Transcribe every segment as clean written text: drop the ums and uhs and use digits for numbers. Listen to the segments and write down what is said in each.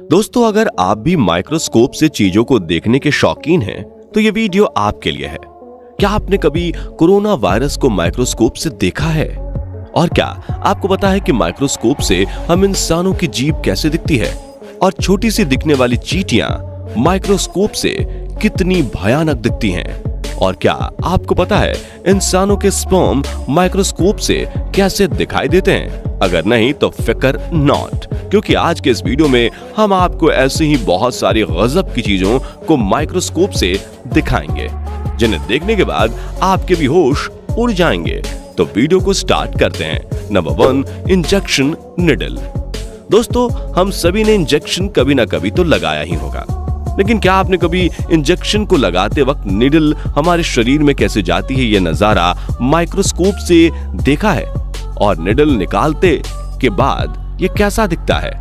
दोस्तों, अगर आप भी माइक्रोस्कोप से चीजों को देखने के शौकीन हैं, तो ये वीडियो आपके लिए है। क्या आपने कभी कोरोना वायरस को माइक्रोस्कोप से देखा है? और क्या आपको पता है कि माइक्रोस्कोप से हम इंसानों की जीभ कैसे दिखती है? और छोटी सी दिखने वाली चींटियां माइक्रोस्कोप से कितनी भयानक दिखती हैं? और क्या आपको पता है इंसानों के स्पर्म माइक्रोस्कोप से कैसे दिखाई देते हैं? अगर नहीं तो फिक्र नॉट, क्योंकि आज के इस वीडियो में हम आपको ऐसी ही बहुत सारी गजब की चीजों को माइक्रोस्कोप से दिखाएंगे, जिन्हें देखने के बाद आपके भी होश उड़ जाएंगे। तो वीडियो को स्टार्ट करते हैं। Number 1, injection needle. दोस्तों, हम सभी ने इंजेक्शन कभी ना कभी तो लगाया ही होगा, लेकिन क्या आपने कभी इंजेक्शन को लगाते वक्त निडल हमारे शरीर में कैसे जाती है ये नजारा माइक्रोस्कोप से देखा है? और निडल निकालते के बाद ये कैसा दिखता है?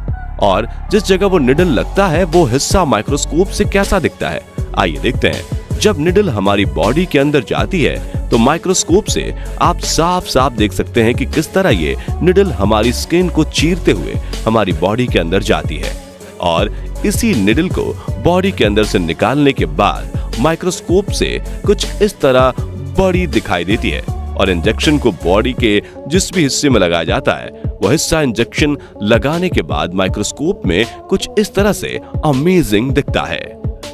और जिस जगह वो निडल लगता है वो हिस्सा माइक्रोस्कोप से कैसा दिखता है? आइए देखते हैं। जब निडल हमारी बॉडी के अंदर जाती है तो माइक्रोस्कोप से आप साफ साफ देख सकते हैं कि किस तरह ये निडल हमारी स्किन को चीरते हुए हमारी बॉडी के अंदर जाती है। और इसी निडल को बॉडी के अंदर से निकालने के बाद माइक्रोस्कोप से कुछ इस तरह बड़ी दिखाई देती है। और इंजेक्शन को बॉडी के जिस भी हिस्से में लगाया जाता है वो हिस्सा इंजेक्शन लगाने के बाद माइक्रोस्कोप में कुछ इस तरह से अमेजिंग दिखता है।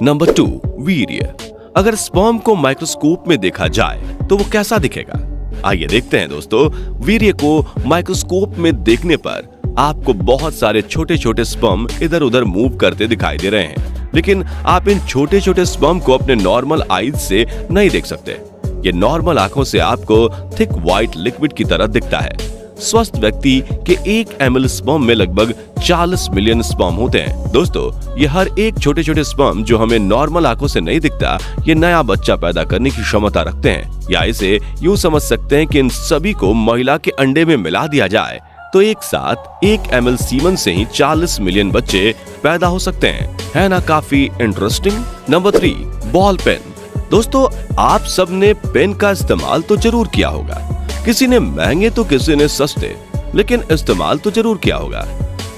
नंबर 2, वीर्य। अगर स्पर्म को माइक्रोस्कोप में देखा जाए तो वो कैसा दिखेगा? आइए देखते हैं दोस्तों। वीर्य को माइक्रोस्कोप में देखने पर आपको बहुत सारे छोटे छोटे स्पर्म इधर उधर मूव करते दिखाई दे रहे हैं, लेकिन आप इन छोटे छोटे स्पर्म को अपने नॉर्मल आईज से नहीं देख सकते। ये नॉर्मल आंखों से आपको थिक व्हाइट लिक्विड की तरह दिखता है। स्वस्थ व्यक्ति के 1 ml स्पर्म में लगभग 40 मिलियन स्पर्म होते हैं। दोस्तों, ये हर एक छोटे छोटे स्पर्म जो हमें नॉर्मल आंखों से नहीं दिखता, ये नया बच्चा पैदा करने की क्षमता रखते हैं। या इसे यूं समझ सकते हैं कि इन सभी को महिला के अंडे में मिला दिया जाए तो एक साथ 1 ml सीमन से ही 40 मिलियन बच्चे पैदा हो सकते हैं। है ना काफी इंटरेस्टिंग? Number 3, ball pen. दोस्तों, आप सब ने पेन का इस्तेमाल तो जरूर किया होगा। किसी ने महंगे तो किसी ने सस्ते, लेकिन इस्तेमाल तो जरूर किया होगा।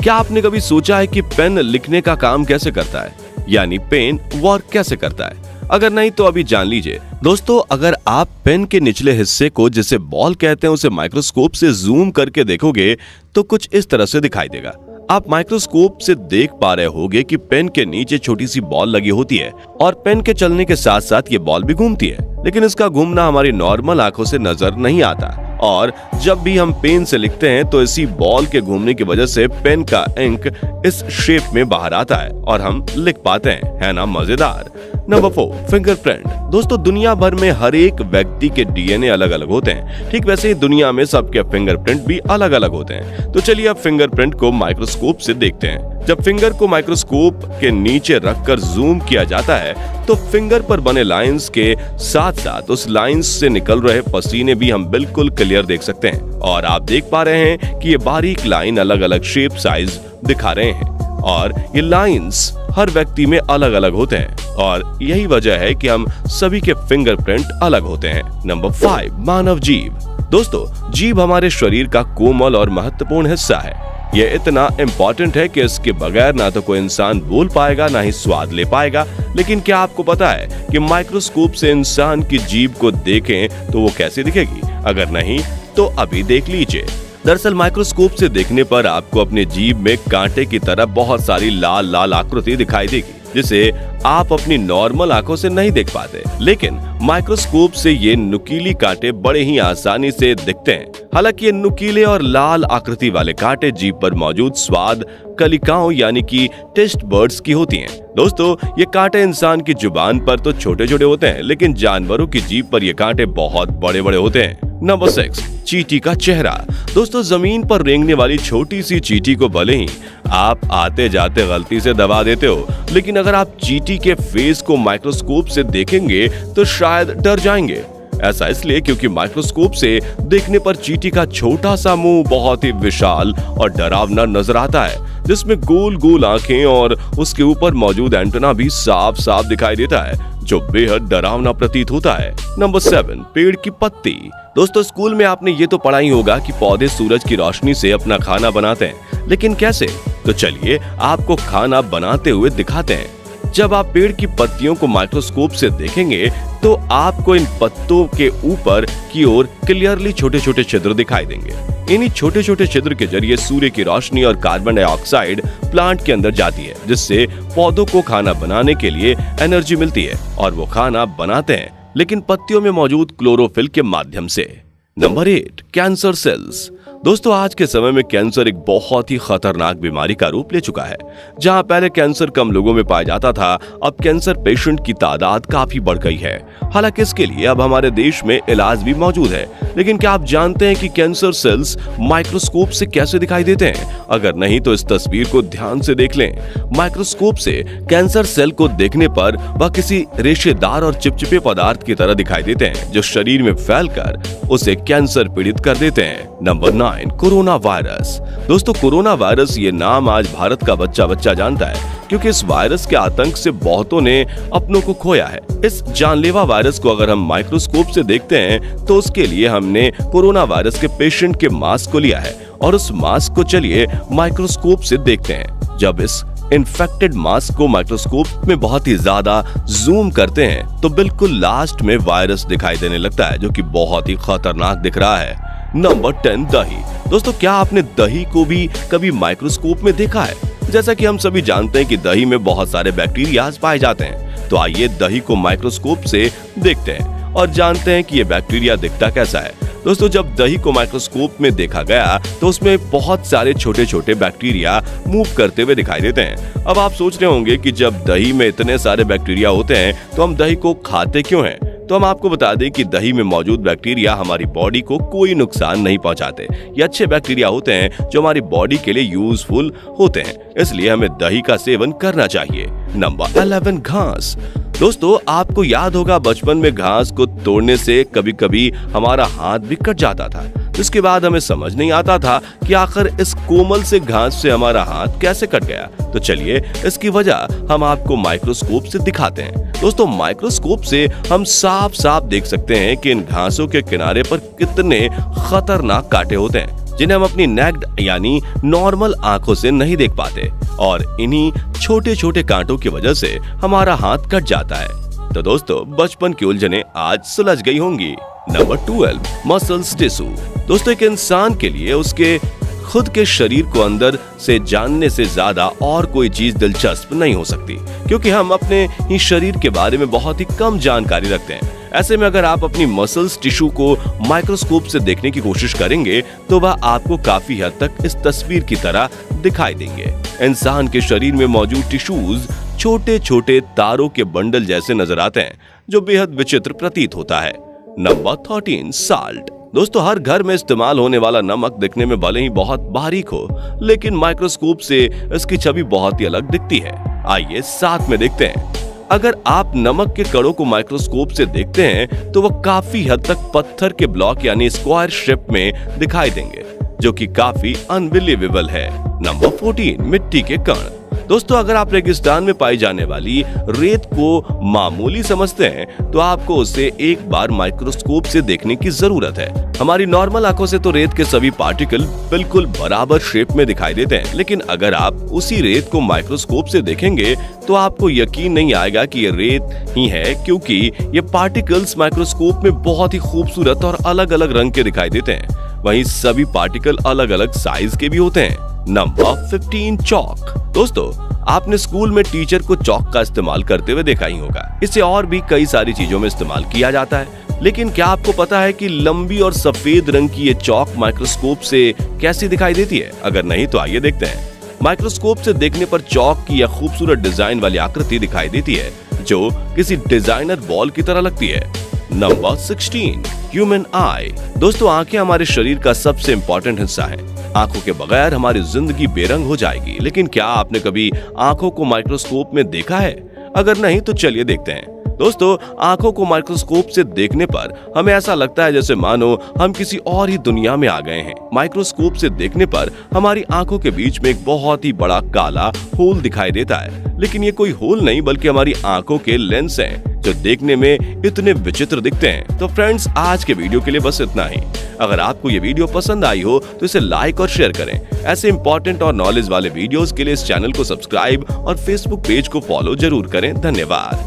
क्या आपने कभी सोचा है कि पेन लिखने का काम कैसे करता है, यानी पेन वर्क कैसे करता है? अगर नहीं तो अभी जान लीजिए। दोस्तों, अगर आप पेन के निचले हिस्से को, जिसे बॉल कहते हैं, उसे माइक्रोस्कोप से जूम करके देखोगे तो कुछ इस तरह से दिखाई देगा। आप माइक्रोस्कोप से देख पा रहे होगे कि पेन के नीचे छोटी सी बॉल लगी होती है और पेन के चलने के साथ साथ ये बॉल भी घूमती है, लेकिन इसका घूमना हमारी नॉर्मल आंखों से नजर नहीं आता। और जब भी हम पेन से लिखते हैं तो इसी बॉल के घूमने की वजह से पेन का इंक इस शेप में बाहर आता है और हम लिख पाते हैं। है ना मजेदार? Number 4, fingerprint. दोस्तों, दुनिया भर में हर एक व्यक्ति के डीएनए अलग अलग होते हैं। ठीक वैसे ही दुनिया में सबके फिंगरप्रिंट भी अलग अलग होते हैं। तो चलिए अब फिंगरप्रिंट को माइक्रोस्कोप से देखते हैं। जब फिंगर को माइक्रोस्कोप के नीचे रखकर जूम किया जाता है तो फिंगर पर बने लाइंस के साथ साथ उस लाइंस से निकल रहे पसीने भी हम बिल्कुल क्लियर देख सकते हैं। और आप देख पा रहे हैं कि ये बारीक लाइन अलग अलग शेप साइज दिखा रहे हैं और ये लाइंस हर व्यक्ति में अलग अलग होते हैं और यही वजह है कि हम सभी के फिंगरप्रिंट अलग होते हैं। नंबर 5, मानव जीभ। दोस्तों, जीभ हमारे शरीर का कोमल और महत्वपूर्ण हिस्सा है। ये इतना इम्पोर्टेंट है कि इसके बगैर ना तो कोई इंसान बोल पाएगा ना ही स्वाद ले पाएगा। लेकिन क्या आपको पता है कि माइक्रोस्कोप से इंसान की जीभ को देखें तो वो कैसे दिखेगी? अगर नहीं तो अभी देख लीजिए। दरअसल माइक्रोस्कोप से देखने पर आपको अपने जीभ में कांटे की तरह बहुत सारी लाल लाल आकृति दिखाई देगी, जिसे आप अपनी नॉर्मल आंखों से नहीं देख पाते। लेकिन माइक्रोस्कोप से ये नुकीली कांटे बड़े ही आसानी से दिखते हैं। हालांकि ये नुकीले और लाल आकृति वाले कांटे जीभ पर मौजूद स्वाद कलिकाओं यानी कि टेस्ट बर्ड्स की होती हैं। दोस्तों, ये कांटे इंसान की जुबान पर तो छोटे छोटे होते हैं, लेकिन जानवरों की जीभ पर ये कांटे बहुत बड़े बड़े होते हैं। नंबर 6, चींटी का चेहरा। दोस्तों, जमीन पर रेंगने वाली छोटी सी चींटी को भले ही आप आते जाते गलती से दबा देते हो, लेकिन अगर आप चींटी के फेस को माइक्रोस्कोप से देखेंगे तो शायद डर जाएंगे। ऐसा इसलिए क्योंकि माइक्रोस्कोप से देखने पर चींटी का छोटा सा मुंह बहुत ही विशाल और डरावना नजर आता है, जिसमें गोल गोल आंखें और उसके ऊपर मौजूद एंटेना भी साफ साफ दिखाई देता है, जो बेहद डरावना प्रतीत होता है। नंबर 7, पेड़ की पत्ती। दोस्तों स्कूल में आपने ये तो पढ़ा ही होगा कि पौधे सूरज की रोशनी से अपना खाना बनाते हैं, लेकिन कैसे? तो चलिए आपको खाना बनाते हुए दिखाते हैं। जब आप पेड़ की पत्तियों को माइक्रोस्कोप से देखेंगे तो आपको इन पत्तों के ऊपर की ओर क्लियरली छोटे छोटे छिद्र दिखाई देंगे। इन्हीं छोटे छोटे छिद्र के जरिए सूर्य की रोशनी और कार्बन डाइऑक्साइड प्लांट के अंदर जाती है, जिससे पौधों को खाना बनाने के लिए एनर्जी मिलती है और वो खाना बनाते हैं, लेकिन पत्तियों में मौजूद क्लोरोफिल के माध्यम से। Number 8, cancer cells. दोस्तों आज के समय में कैंसर एक बहुत ही खतरनाक बीमारी का रूप ले चुका है। जहां पहले कैंसर कम लोगों में पाया जाता था, अब कैंसर पेशेंट की तादाद काफी बढ़ गई है। हालांकि इसके लिए अब हमारे देश में इलाज भी मौजूद है, लेकिन क्या आप जानते हैं कि कैंसर सेल्स माइक्रोस्कोप से कैसे दिखाई देते हैं? अगर नहीं तो इस तस्वीर को ध्यान से देख लें। माइक्रोस्कोप से कैंसर सेल को देखने पर वह किसी रेशेदार और चिपचिपे पदार्थ की तरह दिखाई देते हैं, जो शरीर में फैलकर उसे कैंसर पीड़ित कर देते हैं। Number 9, corona virus. दोस्तों कोरोना वायरस ये नाम आज भारत का बच्चा बच्चा जानता है, क्योंकि इस वायरस के आतंक से बहुतों ने अपनों को खोया है। इस जानलेवा वायरस को अगर हम माइक्रोस्कोप से देखते हैं तो उसके लिए हमने कोरोना वायरस के पेशेंट के मास्क को लिया है और उस मास्क को चलिए माइक्रोस्कोप से देखते हैं। जब इस इन्फेक्टेड मास्क को माइक्रोस्कोप में बहुत ही ज्यादा जूम करते हैं तो बिल्कुल लास्ट में वायरस दिखाई देने लगता है, जो कि बहुत ही खतरनाक दिख रहा है। नंबर 10, दही। दोस्तों क्या आपने दही को भी कभी माइक्रोस्कोप में देखा है? जैसा कि हम सभी जानते हैं कि दही में बहुत सारे बैक्टीरिया पाए जाते हैं, तो आइए दही को माइक्रोस्कोप से देखते हैं और जानते हैं कि ये बैक्टीरिया दिखता कैसा है। दोस्तों जब दही को माइक्रोस्कोप में देखा गया तो उसमें बहुत सारे छोटे छोटे बैक्टीरिया मूव करते हुए दिखाई देते हैं। अब आप सोच रहे होंगे कि जब दही में इतने सारे बैक्टीरिया होते हैं तो हम दही को खाते क्यों हैं? तो हम आपको बता दें कि दही में मौजूद बैक्टीरिया हमारी बॉडी को कोई नुकसान नहीं पहुंचाते। ये अच्छे बैक्टीरिया होते हैं जो हमारी बॉडी के लिए यूजफुल होते हैं, इसलिए हमें दही का सेवन करना चाहिए। नंबर 11, घास। दोस्तों आपको याद होगा बचपन में घास को तोड़ने से कभी कभी हमारा हाथ भी कट जाता था। इसके बाद हमें समझ नहीं आता था कि आखिर इस कोमल से घास से हमारा हाथ कैसे कट गया। तो चलिए इसकी वजह हम आपको माइक्रोस्कोप से दिखाते हैं। दोस्तों माइक्रोस्कोप से हम साफ साफ देख सकते हैं कि इन घासों के किनारे पर कितने खतरनाक कांटे होते हैं, जिन्हें हम अपनी नेक्ड यानी नॉर्मल आंखों से नहीं देख पाते, और इन्हीं छोटे छोटे कांटों की वजह से हमारा हाथ कट जाता है। तो दोस्तों बचपन की उलझनें आज सुलझ गई होंगी। Number 12, muscles tissue. दोस्तों एक इंसान के लिए उसके खुद के शरीर को अंदर से जानने से ज्यादा और कोई चीज दिलचस्प नहीं हो सकती, क्योंकि हम अपने ही शरीर के बारे में बहुत ही कम जानकारी रखते हैं। ऐसे में अगर आप अपनी मसल्स टिश्यू को माइक्रोस्कोप से देखने की कोशिश करेंगे तो वह आपको काफी हद तक इस तस्वीर की तरह दिखाई देंगे। इंसान के शरीर में मौजूद टिश्यूज छोटे छोटे तारों के बंडल जैसे नजर आते हैं, जो बेहद विचित्र प्रतीत होता है। Number 13, salt. दोस्तों हर घर में इस्तेमाल होने वाला नमक दिखने में भले ही बहुत बारीक हो, लेकिन माइक्रोस्कोप से इसकी छवि बहुत ही अलग दिखती है। आइए साथ में देखते हैं। अगर आप नमक के कणों को माइक्रोस्कोप से देखते हैं तो वह काफी हद तक पत्थर के ब्लॉक यानी स्क्वायर शेप में दिखाई देंगे, जो कि काफी अनबिलीवेबल है। नंबर 14, मिट्टी के कण। दोस्तों अगर आप रेगिस्तान में पाई जाने वाली रेत को मामूली समझते हैं तो आपको उसे एक बार माइक्रोस्कोप से देखने की जरूरत है। हमारी नॉर्मल आंखों से तो रेत के सभी पार्टिकल बिल्कुल बराबर शेप में दिखाई देते हैं, लेकिन अगर आप उसी रेत को माइक्रोस्कोप से देखेंगे तो आपको यकीन नहीं आएगा कि ये रेत ही है, क्योंकि ये पार्टिकल्स माइक्रोस्कोप में बहुत ही खूबसूरत और अलग अलग रंग के दिखाई देते हैं। वहीं सभी पार्टिकल अलग अलग साइज के भी होते हैं। नंबर 15, चौक। दोस्तों आपने स्कूल में टीचर को चौक का इस्तेमाल करते हुए देखा ही होगा। इसे और भी कई सारी चीजों में इस्तेमाल किया जाता है, लेकिन क्या आपको पता है कि लंबी और सफेद रंग की ये चौक माइक्रोस्कोप से कैसी दिखाई देती है? अगर नहीं तो आइए देखते हैं। माइक्रोस्कोप से देखने पर चौक की यह खूबसूरत डिजाइन वाली आकृति दिखाई देती है, जो किसी डिजाइनर बॉल की तरह लगती है। नंबर 16, ह्यूमन आई। दोस्तों आंखें हमारे शरीर का सबसे इंपॉर्टेंट हिस्सा है। आंखों के बगैर हमारी जिंदगी बेरंग हो जाएगी, लेकिन क्या आपने कभी आंखों को माइक्रोस्कोप में देखा है? अगर नहीं तो चलिए देखते हैं। दोस्तों आंखों को माइक्रोस्कोप से देखने पर हमें ऐसा लगता है जैसे मानो हम किसी और ही दुनिया में आ गए हैं। माइक्रोस्कोप से देखने पर हमारी आंखों के बीच में एक बहुत ही बड़ा काला होल दिखाई देता है, लेकिन ये कोई होल नहीं बल्कि हमारी आंखों के लेंस हैं, जो देखने में इतने विचित्र दिखते हैं। तो फ्रेंड्स, आज के वीडियो के लिए बस इतना ही। अगर आपको ये वीडियो पसंद आई हो तो इसे लाइक और शेयर करें। ऐसे इंपॉर्टेंट और नॉलेज वाले वीडियोस के लिए इस चैनल को सब्सक्राइब और फेसबुक पेज को फॉलो जरूर करें। धन्यवाद।